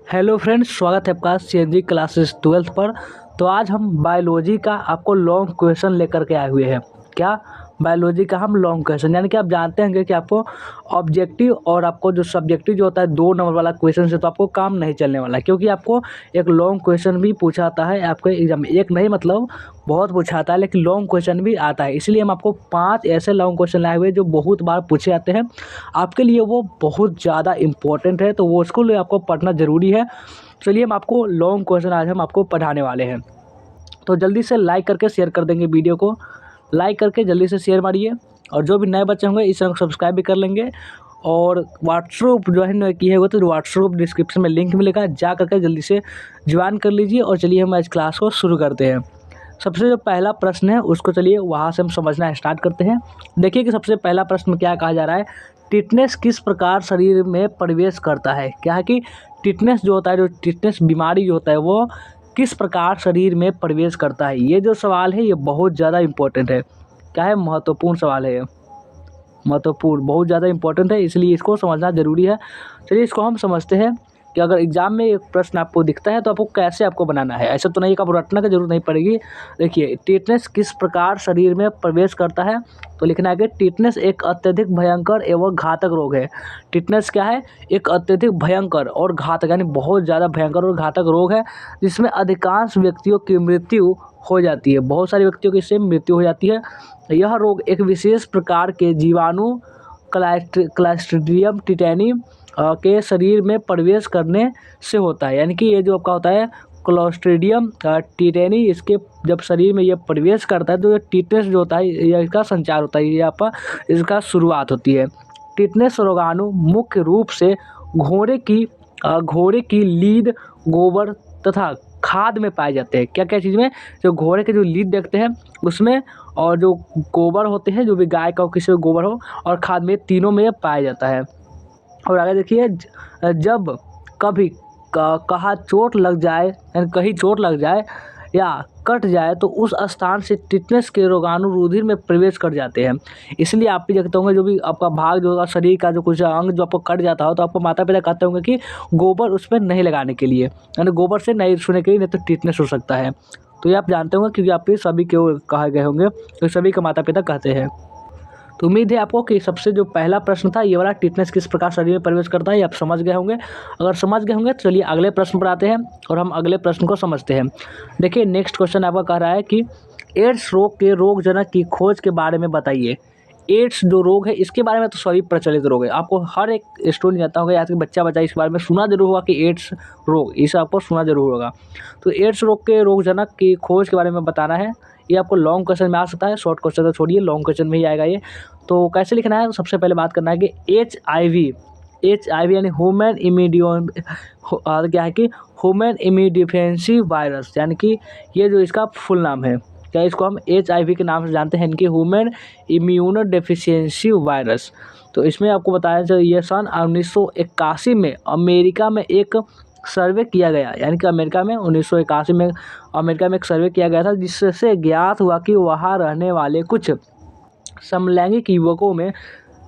Hello friends, स्वागत है आपका सीएनजी क्लासेस 12th पर। तो आज हम बायोलॉजी का आपको लॉन्ग क्वेश्चन लेकर के आए हुए हैं। क्या? बायोलॉजी का हम लॉन्ग क्वेश्चन, यानी कि आप जानते होंगे कि आपको ऑब्जेक्टिव और आपको जो सब्जेक्टिव जो होता है 2 नंबर वाला क्वेश्चन से तो आपको काम नहीं चलने वाला है, क्योंकि आपको एक लॉन्ग क्वेश्चन भी पूछा आता है आपके एग्जाम में। एक नहीं, मतलब बहुत पूछा आता है, लेकिन लॉन्ग क्वेश्चन भी आता है। इसलिए हम आपको 5 ऐसे लॉन्ग क्वेश्चन लाए हुए हैं जो बहुत बार पूछे जाते हैं। आपके लिए वो बहुत ज़्यादा इंपॉर्टेंट है, तो वो उसको लिए आपको पढ़ना ज़रूरी है। चलिए हम आपको लॉन्ग क्वेश्चन आज हम आपको पढ़ाने वाले हैं। तो जल्दी से लाइक करके शेयर कर देंगे, वीडियो को लाइक करके जल्दी से शेयर मारिए। और जो भी नए बच्चे होंगे इस चैनल को सब्सक्राइब भी कर लेंगे। और व्हाट्सअप ज्वाइन किए हुए तो व्हाट्सअप डिस्क्रिप्शन में लिंक मिलेगा, जा करके जल्दी से ज्वाइन कर लीजिए। और चलिए हम आज क्लास को शुरू करते हैं। सबसे जो पहला प्रश्न है उसको चलिए वहाँ से हम समझना स्टार्ट करते हैं। देखिए कि सबसे पहला प्रश्न क्या कहा जा रहा है। टिटनेस किस प्रकार शरीर में प्रवेश करता है? क्या है कि टिटनेस जो होता है, जो टिटनेस बीमारी जो होता है वो किस प्रकार शरीर में प्रवेश करता है? ये जो सवाल है ये बहुत ज़्यादा इम्पोर्टेंट है। क्या है? महत्वपूर्ण सवाल है ये, महत्वपूर्ण, बहुत ज़्यादा इंपॉर्टेंट है, इसलिए इसको समझना ज़रूरी है। चलिए इसको हम समझते हैं कि अगर एग्जाम में एक प्रश्न आपको दिखता है तो आपको कैसे आपको बनाना है। ऐसा तो नहीं कि आपको रटने की जरूरत नहीं पड़ेगी। देखिए, टिटनेस किस प्रकार शरीर में प्रवेश करता है, तो लिखना है कि टिटनेस एक अत्यधिक भयंकर एवं घातक रोग है। टिटनेस क्या है? एक अत्यधिक भयंकर और घातक, यानी बहुत ज़्यादा भयंकर और घातक रोग है, जिसमें अधिकांश व्यक्तियों की मृत्यु हो जाती है। बहुत सारे व्यक्तियों की इससे मृत्यु हो जाती है। यह रोग एक विशेष प्रकार के जीवाणु क्लास्ट्रीडियम टिटेनी के शरीर में प्रवेश करने से होता है। यानी कि ये जो आपका होता है क्लोस्ट्रीडियम टिटेनी, इसके जब शरीर में ये प्रवेश करता है तो ये टिटनेस जो होता है ये इसका संचार होता है, ये आपका इसका शुरुआत होती है। टिटनेस रोगाणु मुख्य रूप से घोड़े की लीद, गोबर तथा खाद में पाए जाते हैं। क्या क्या चीज़ में? जो घोड़े के जो लीद देखते हैं उसमें, और जो गोबर होते हैं, जो भी गाय का हो, किसी का गोबर हो, और खाद में, तीनों में पाया जाता है। और आगे देखिए, जब कभी कहाँ चोट लग जाए, यानी कहीं चोट लग जाए या कट जाए तो उस स्थान से टिटनेस के रोगाणु रुधिर में प्रवेश कर जाते हैं। इसलिए आप भी देखते होंगे, जो भी आपका भाग जो होगा, शरीर का जो कुछ अंग जो आपको कट जाता हो तो आपको माता पिता कहते होंगे कि गोबर उसमें नहीं लगाने के लिए, यानी गोबर से नहीं छूने के लिए, नहीं तो टिटनेस हो सकता है। तो ये आप जानते होंगे, क्योंकि आप सभी के कहे गए होंगे, तो सभी का माता पिता कहते हैं। तो उम्मीद है आपको कि सबसे जो पहला प्रश्न था ये वाला, टिटनेस किस प्रकार शरीर में प्रवेश करता है, ये आप समझ गए होंगे। अगर समझ गए होंगे तो चलिए अगले प्रश्न पर आते हैं और हम अगले प्रश्न को समझते हैं। देखिए, नेक्स्ट क्वेश्चन आपका कह रहा है कि एड्स रोग के रोगजनक की खोज के बारे में बताइए। एड्स जो रोग है इसके बारे में तो सभी प्रचलित रोग है, आपको हर एक स्टूडेंट जानता होगा, आज के बच्चा इसके बारे में सुना जरूर होगा कि एड्स रोग, इसे आपको सुना जरूर होगा। तो एड्स रोग के रोगजनक की खोज के बारे में बताना है। ये आपको लॉन्ग क्वेश्चन में आ सकता है, शॉर्ट क्वेश्चन तो छोड़िए, लॉन्ग क्वेश्चन में ही आएगा ये। तो कैसे लिखना है? सबसे पहले बात करना है कि HIV यानी ह्यूमन इम्यून, क्या है कि ह्यूमन इम्यूनोडिफिशियेंसी वायरस, यानी कि ये जो इसका फुल नाम है, क्या इसको हम HIV के नाम से जानते हैं, इनकी ह्यूमन इम्यूनोडेफिशिएंसी वायरस। तो इसमें आपको बताया जाए, ये सन 1981 में अमेरिका में एक सर्वे किया गया, यानी कि अमेरिका में 1981 में अमेरिका में एक सर्वे किया गया था, जिससे ज्ञात हुआ कि वहाँ रहने वाले कुछ समलैंगिक युवकों में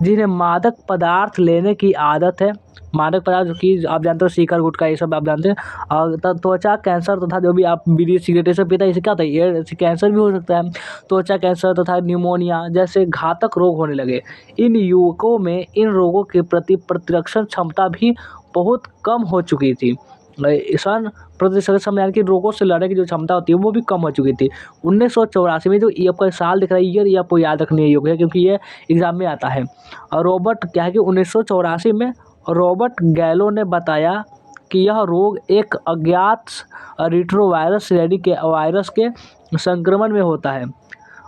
जिन्हें मादक पदार्थ लेने की आदत है, मादक पदार्थ जो कि आप जानते हो शिखर गुटखा ये सब आप जानते हैं, और त्वचा कैंसर तथा जो भी आप बीड़ी सिगरेट ये सब पीता है, इससे क्या होता है, ये कैंसर भी हो सकता है। त्वचा कैंसर तथा न्यूमोनिया जैसे घातक रोग होने लगे। इन युवकों में इन रोगों के प्रति प्रतिरक्षण क्षमता भी बहुत कम हो चुकी थी। सन प्रतिशत समय, यानी कि रोगों से लड़ने की जो क्षमता होती है वो भी कम हो चुकी थी। 1984 में, जो ये आपका साल दिख रहा है ईयर, ये आपको याद रखने योग्य है क्योंकि ये एग्जाम में आता है। और रॉबर्ट, क्या है कि 1984 में रॉबर्ट गैलो ने बताया कि यह रोग एक अज्ञात रेट्रोवायरस श्रेणी के वायरस के संक्रमण में होता है।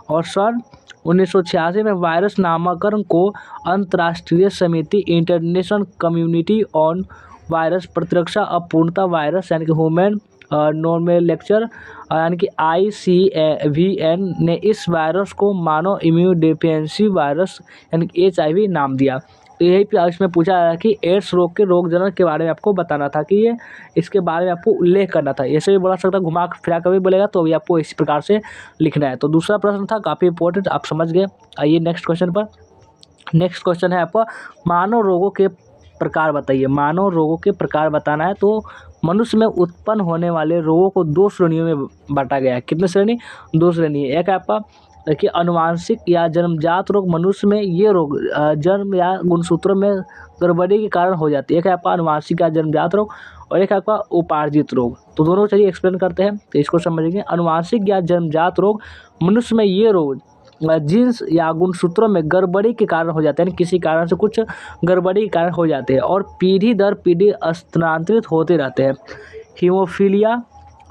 और सन 1986 में वायरस नामकरण को अंतर्राष्ट्रीय समिति इंटरनेशनल कम्युनिटी ऑन वायरस प्रतिरक्षा अपूर्णता वायरस, यानी कि ह्यूमन नॉमेनक्लेचर, यानी कि ICVN ने इस वायरस को मानव इम्यूनोडेफिशिएंसी वायरस, यानी कि HIV नाम दिया। तो यही पे इसमें पूछा है कि एड्स रोग के रोगजनक के बारे में आपको बताना था, कि ये इसके बारे में आपको उल्लेख करना था। ऐसे भी बोला सकता, घुमा फिरा कर भी बोलेगा तो अभी आपको इसी प्रकार से लिखना है। तो दूसरा प्रश्न था काफ़ी इंपॉर्टेंट, आप समझ गए। आइए नेक्स्ट क्वेश्चन पर। नेक्स्ट क्वेश्चन है आपका, मानव रोगों के प्रकार बताइए। मानव रोगों के प्रकार बताना है तो मनुष्य में उत्पन्न होने वाले रोगों को 2 श्रेणियों में बांटा गया है। कितने श्रेणी? 2 श्रेणी। एक है आपका देखिए अनुवांशिक या जन्मजात रोग। मनुष्य में ये रोग जन्म या गुणसूत्रों में गड़बड़ी के कारण हो जाती है। एक है आपका अनुवांशिक या जन्मजात रोग और एक है आपका उपार्जित रोग। तो दोनों चलिए एक्सप्लेन करते हैं तो इसको समझेंगे। अनुवांशिक या जन्मजात रोग, मनुष्य में ये रोग जीन्स या गुणसूत्रों में गड़बड़ी के कारण हो जाते हैं, यानी किसी कारण से कुछ गड़बड़ी के कारण हो जाते हैं और पीढ़ी दर पीढ़ी स्थानांतरित होते रहते हैं। हीमोफीलिया,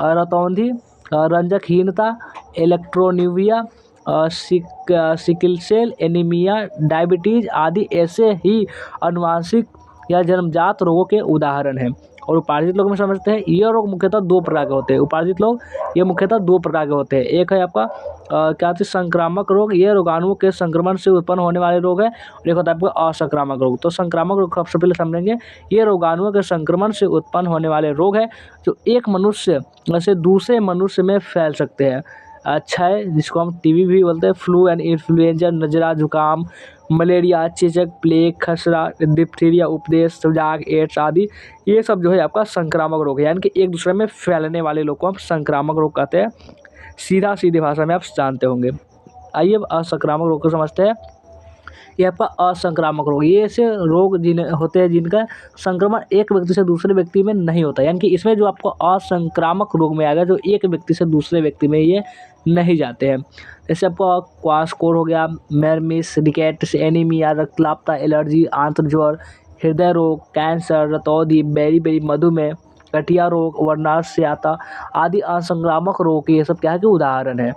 रतौंधी, रंजकहीनता, इलेक्ट्रोन्यूरिया, सिकल सेल एनीमिया, डायबिटीज आदि ऐसे ही अनुवांशिक या जन्मजात रोगों के उदाहरण हैं। और उपार्जित लोग में समझते हैं, ये रोग मुख्यतः 2 प्रकार के होते हैं। उपार्जित लोग ये मुख्यतः 2 प्रकार के होते हैं। एक है आपका क्या होता है संक्रामक रोग, ये रोगाणुओं के संक्रमण से उत्पन्न होने वाले रोग है। और एक होता है आपका असंक्रामक रोग। तो संक्रामक रोग सबसे पहले समझेंगे। ये रोगाणुओं के संक्रमण से उत्पन्न होने वाले रोग है जो एक मनुष्य से दूसरे मनुष्य में फैल सकते हैं। क्षय, जिसको हम टीबी भी बोलते हैं, फ्लू एंड इन्फ्लुएंजा, नजला, जुकाम, मलेरिया, चेचक, प्लेग, खसरा, डिप्थीरिया, उपदेश, सुजाग, एड्स आदि, ये सब जो है आपका संक्रामक रोग है, यानी कि एक दूसरे में फैलने वाले लोग को हम संक्रामक रोग कहते हैं। सीधी भाषा में आप जानते होंगे। आइए अब असंक्रामक रोग को समझते हैं। ये आपका असंक्रामक रोग, ये ऐसे रोग होते हैं जिनका संक्रमण एक व्यक्ति से दूसरे व्यक्ति में नहीं होता, यानी कि इसमें जो आपको असंक्रामक रोग में आएगा जो एक व्यक्ति से दूसरे व्यक्ति में ये नहीं जाते हैं। जैसे आपको क्वाशकोर हो गया, मेरमिस, रिकेट्स, एनीमिया, रक्तलापता, एलर्जी, आंत्रज्वर, हृदय रोग, कैंसर, रतौंधी, बेरी मधुमेह, गठिया रोग, वर्णाश्यता आदि असंक्रामक रोग के ये सब क्या है कि उदाहरण है।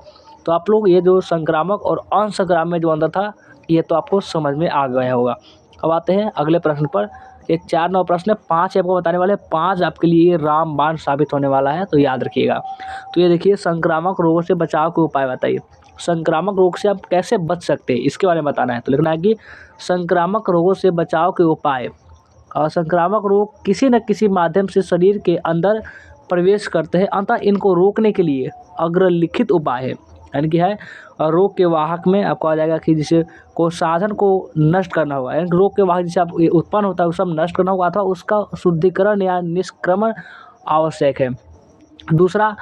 तो आप लोग ये जो संक्रामक और असंक्रामक में जो अंतर था ये तो आपको समझ में आ गया होगा। अब आते हैं अगले प्रश्न पर। ये 4 9 प्रश्न है, 5 आपको बताने वाले, 5 आपके लिए रामबाण साबित होने वाला है, तो याद रखिएगा। तो ये देखिए, संक्रामक रोगों से बचाव के उपाय बताइए। संक्रामक रोग से आप कैसे बच सकते हैं इसके बारे में बताना है। तो लिखना है कि संक्रामक रोगों से बचाव के उपाय। संक्रामक रोग किसी न किसी माध्यम से शरीर के अंदर प्रवेश करते हैं, अतः इनको रोकने के लिए अग्रलिखित उपाय है, यानी कि है रोग के वाहक में आपको आ जाएगा कि जिसे को साधन को नष्ट करना होगा, यानी रोग के वाहक जिसे आप उत्पन्न होता है वो सब नष्ट करना होगा अथवा उसका शुद्धिकरण या निष्क्रमण आवश्यक है। दूसरा,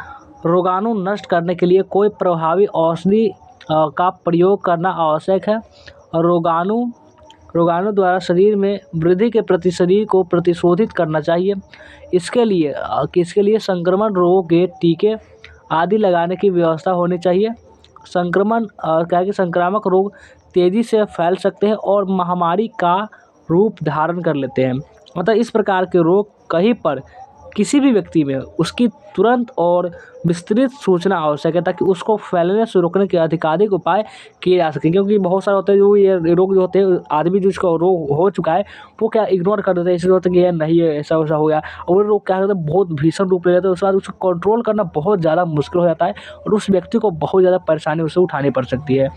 रोगाणु नष्ट करने के लिए कोई प्रभावी औषधि का प्रयोग करना आवश्यक है। और रोगाणु द्वारा शरीर में वृद्धि के प्रति शरीर को प्रतिशोधित करना चाहिए। इसके लिए संक्रमण रोगों के टीके आदि लगाने की व्यवस्था होनी चाहिए। क्या है कि संक्रामक रोग तेज़ी से फैल सकते हैं और महामारी का रूप धारण कर लेते हैं। मतलब इस प्रकार के रोग कहीं पर किसी भी व्यक्ति में उसकी तुरंत और विस्तृत सूचना आवश्यक है ताकि उसको फैलने से रोकने के अधिकाधिक उपाय किए जा सकें। क्योंकि बहुत सारे होते हैं जो ये रोग जो होते हैं, आदमी जिसको रोग हो चुका है वो क्या इग्नोर कर देते हैं, इसलिए होता है कि ये नहीं है, ऐसा वैसा हो गया। और वो रोग क्या होता है, बहुत भीषण रूप ले लेते हैं, उसके बाद उसको कंट्रोल करना बहुत ज़्यादा मुश्किल हो जाता है और उस व्यक्ति को बहुत ज़्यादा परेशानी उससे उठानी पड़ सकती है।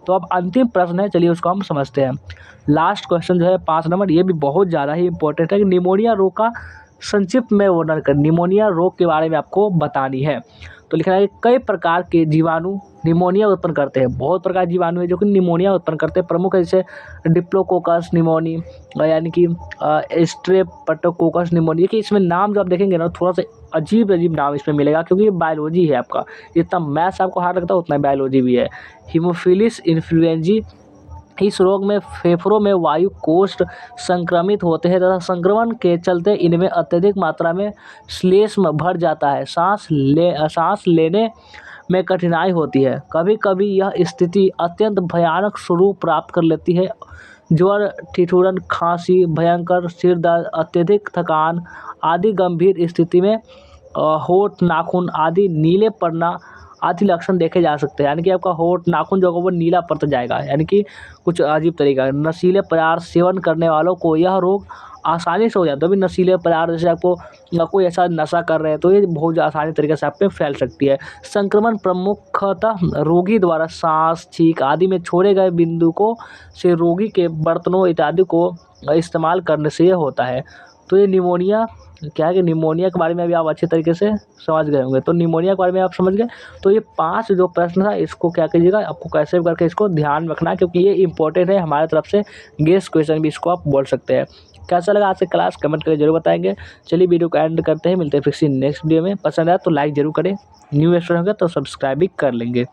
तो अब अंतिम प्रश्न है, चलिए उसको हम समझते हैं। लास्ट क्वेश्चन जो है 5 नंबर, ये भी बहुत ज़्यादा ही इंपॉर्टेंट है कि निमोनिया रोग का संक्षिप्त में वर्णन कर, निमोनिया रोग के बारे में आपको बतानी है। तो लिखना है कि कई प्रकार के जीवाणु निमोनिया उत्पन्न करते हैं। बहुत प्रकार के जीवाणु है जो कि निमोनिया उत्पन्न करते हैं। प्रमुख है जैसे डिप्लोकोकस निमोनी, यानी कि स्ट्रेप्टोकोकस निमोनी। कि इसमें नाम जो आप देखेंगे ना थोड़ा सा अजीब नाम इसमें मिलेगा क्योंकि ये बायोलॉजी है आपका, जितना मैथ्स आपको हार्ड लगता है उतना बायोलॉजी भी है। हीमोफिलिस इन्फ्लुएंजी, इस रोग में फेफड़ों में वायु कोष्ठ संक्रमित होते हैं तथा संक्रमण के चलते इनमें अत्यधिक मात्रा में श्लेष्म भर जाता है। सांस लेने में कठिनाई होती है। कभी कभी यह स्थिति अत्यंत भयानक स्वरूप प्राप्त कर लेती है। ज्वर, ठिठुरन, खांसी, भयंकर सिर दर्द, अत्यधिक थकान आदि गंभीर स्थिति में होठ, नाखून आदि नीले पड़ना आदि लक्षण देखे जा सकते हैं। यानी कि आपका होठ, नाखून जो है वो नीला पड़ता जाएगा, यानी कि कुछ अजीब तरीका। नशीले पदार्थ सेवन करने वालों को यह रोग आसानी से हो जाता है। अभी नशीले पदार्थ जैसे आपको कोई ऐसा नशा कर रहे हैं तो ये बहुत आसानी तरीके से आप पे फैल सकती है। संक्रमण प्रमुखतः रोगी द्वारा सांस, छींक आदि में छोड़े गए बिंदुकों से रोगी के बर्तनों इत्यादि को इस्तेमाल करने से होता है। तो ये निमोनिया क्या है कि निमोनिया के बारे में अभी आप अच्छे तरीके से समझ गए होंगे। तो निमोनिया के बारे में आप समझ गए। तो ये 5 जो प्रश्न था इसको क्या कीजिएगा, आपको कैसे करके इसको ध्यान रखना है क्योंकि ये इंपॉर्टेंट है हमारे तरफ से, गेस्ट क्वेश्चन भी इसको आप बोल सकते हैं। कैसा लगा आज की क्लास कमेंट करके जरूर बताएंगे। चलिए वीडियो को एंड करते हैं, मिलते हैं फिर से नेक्स्ट वीडियो में। पसंद आया तो लाइक जरूर करें, न्यू स्टूडेंट होगा तो सब्सक्राइब भी कर लेंगे।